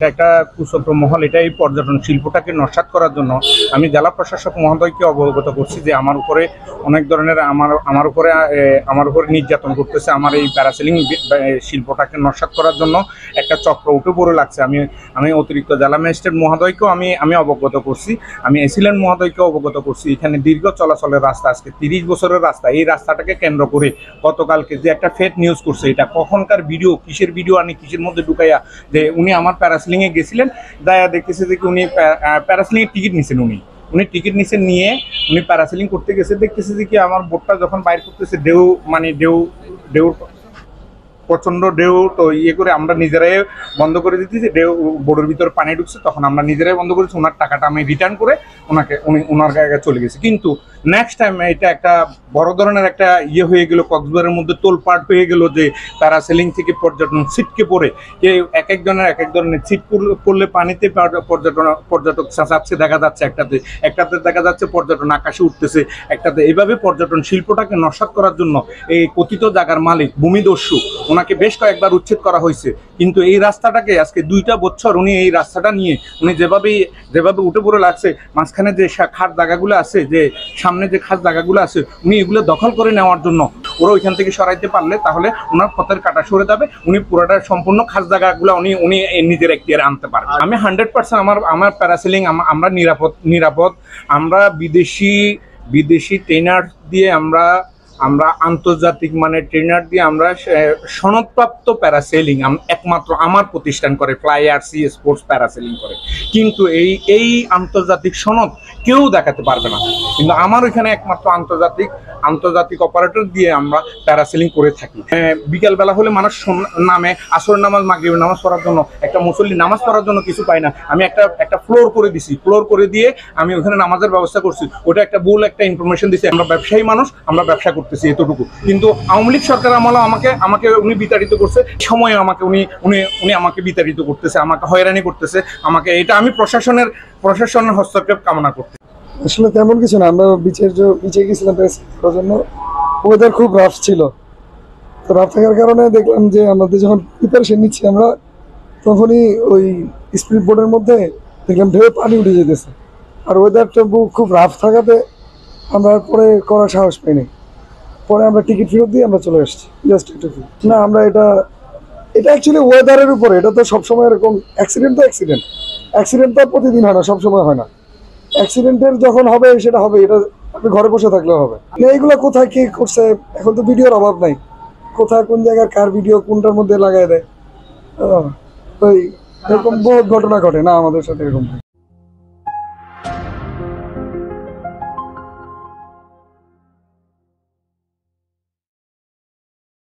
এটা একটা কুচক্র মহল, এটা এই পর্যটন শিল্পটাকে নস্যাৎ করার জন্য আমি জেলা প্রশাসক মহোদয়কে অবগত করছি যে আমার উপরে অনেক ধরনের আমার উপরে নির্যাতন করতেছে। আমার এই প্যারাসেলিং শিল্পটাকে নস্যাৎ করার জন্য একটা চক্র উঠে পড়ে লাগছে। আমি অতিরিক্ত জেলা ম্যাজিস্ট্রেট মহোদয়কেও আমি অবগত করছি, আমি এসিলেন্ট মহোদয়কেও অবগত করছি। এখানে দীর্ঘ চলাচলের রাস্তা, আজকে 30 বছরের রাস্তা, এই রাস্তাটাকে কেন্দ্র করে গতকালকে যে একটা ফেক নিউজ করছে, এটা কখনকার ভিডিও, কিসের ভিডিও আনি কিসের মধ্যে ঢুকাইয়া যে উনি আমার প্যারাসেলিংয়ে গেছিলেন, দায়া দেখতেছে যে উনি প্যারাসেলিংয়ের টিকিট নিছেন, উনি টিকিট নিচে নিয়ে উনি প্যারাসেলিং করতে গেছে। দেখতেছে যে কি আমার বোটটা যখন বাইর করতেছে ঢেউ প্রচন্ড ঢেউ, তো করে আমরা নিজেরাই বন্ধ করে দিতেছি। ঢেউ বোটের ভিতরে পানি ঢুকছে, তখন আমরা নিজেরাই বন্ধ করেছি। ওনার টাকাটা আমি রিটার্ন করে ওনার জায়গায় চলে গেছি। কিন্তু নেক্সট টাইম এটা একটা বড় ধরনের একটা হয়ে গেল, কক্সবাজারের মধ্যে তোলপাট হয়ে গেল যে প্যারাসেলিং থেকে পর্যটন ছিটকে পড়ে এক এক ধরনের ছিট পড়লে পানিতে পর্যটক চেঁচাচ্ছে দেখা যাচ্ছে, একটাতে দেখা যাচ্ছে পর্যটন আকাশে উঠতেছে, একটাতে। এইভাবে পর্যটন শিল্পটাকে নস্যাৎ করার জন্য এই কথিত জায়গার মালিক ভূমিদস্যু, ওনাকে বেশ কয়েকবার উচ্ছেদ করা হয়েছে। কিন্তু এই রাস্তাটাকে আজকে 2টা বছর উনি এই রাস্তাটা নিয়ে উনি যেভাবে উঠে পড়ে লাগছে, মাঝখানে যে খাস জায়গাগুলো আছে, যে সামনে যে খাস জায়গাগুলো আছে, উনি এগুলো দখল করে নেওয়ার জন্য ওরা ওইখান থেকে সরাইতে পারলে তাহলে ওনার পথের কাটা সরে যাবে, উনি পুরোটা সম্পূর্ণ খাস জায়গাগুলো উনি নিজের এখতিয়ারে আনতে পারবেন। আমি 100% আমার প্যারাসেলিং আমরা নিরাপদ। আমরা বিদেশি ট্রেনার দিয়ে আমরা আন্তর্জাতিক মানের ট্রেনার দিয়ে আমরা সনদপ্রাপ্ত প্যারাসেলিং একমাত্র আমার প্রতিষ্ঠান করে, ফ্লাই আরসি স্পোর্টস প্যারাসেলিং করে। কিন্তু এই আন্তর্জাতিক সনদ কেউ দেখাতে পারবে না। কিন্তু আমার ওইখানে একমাত্র আন্তর্জাতিক অপারেটর দিয়ে আমরা প্যারাসেলিং করে থাকি। বিকালবেলা হলে মানুষ নামে আসর নামাজ, মাগরিবের নামাজ পড়ার জন্য, একটা মুসল্লি নামাজ পড়ার জন্য কিছু পায় না। আমি একটা ফ্লোর করে দিছি, ফ্লোর করে দিয়ে আমি ওখানে নামাজের ব্যবস্থা করছি। ওটা একটা ভুল একটা ইনফরমেশন দিছি। আমরা ব্যবসায়ী মানুষ, আমরা ব্যবসা করতেছি এতটুকু। কিন্তু আওয়ামী লীগ সরকার আমলে আমাকে উনি বিতাড়িত করছে, সময়ে আমাকে উনি আমাকে বিতাড়িত করতেছে, আমাকে হয়রানি করতেছে। এটা আমি প্রশাসনের হস্তক্ষেপ কামনা করতে। আসলে তেমন কিছু না, আমরা বিচে গেছিলাম করার জন্য। ওয়েদার খুব রাফ ছিল, তো রাফ থাকার কারণে দেখলাম যে আমাদের যখন প্রিপারেশন নিচ্ছি আমরা, তখনই ওই স্পিড বোটের মধ্যে দেখলাম ঢেউ পানি উঠে যেতেছে। আর ওয়েদারটা খুব রাফ থাকাতে আমরা পরে করার সাহস পাইনি। পরে আমরা টিকিট ফেরত দিয়ে আমরা চলে আসছি, জাস্ট একটু। না, আমরা এটা অ্যাকচুয়ালি ওয়েদারের উপরে, এটা তো সবসময় এরকম অ্যাক্সিডেন্ট তো প্রতিদিন হয় না, সবসময় হয় না। অ্যাক্সিডেন্টের যখন হবে সেটা হবে, এটা আপনি ঘরে বসে থাকলেও হবে। এইগুলো কোথায় কে করছে, এখন তো ভিডিওর অভাব নাই, কোথায় কোন জায়গায় কার ভিডিও কোনটার মধ্যে লাগাই দেয়। ওই এরকম বহুত ঘটনা ঘটে না আমাদের সাথে এরকম।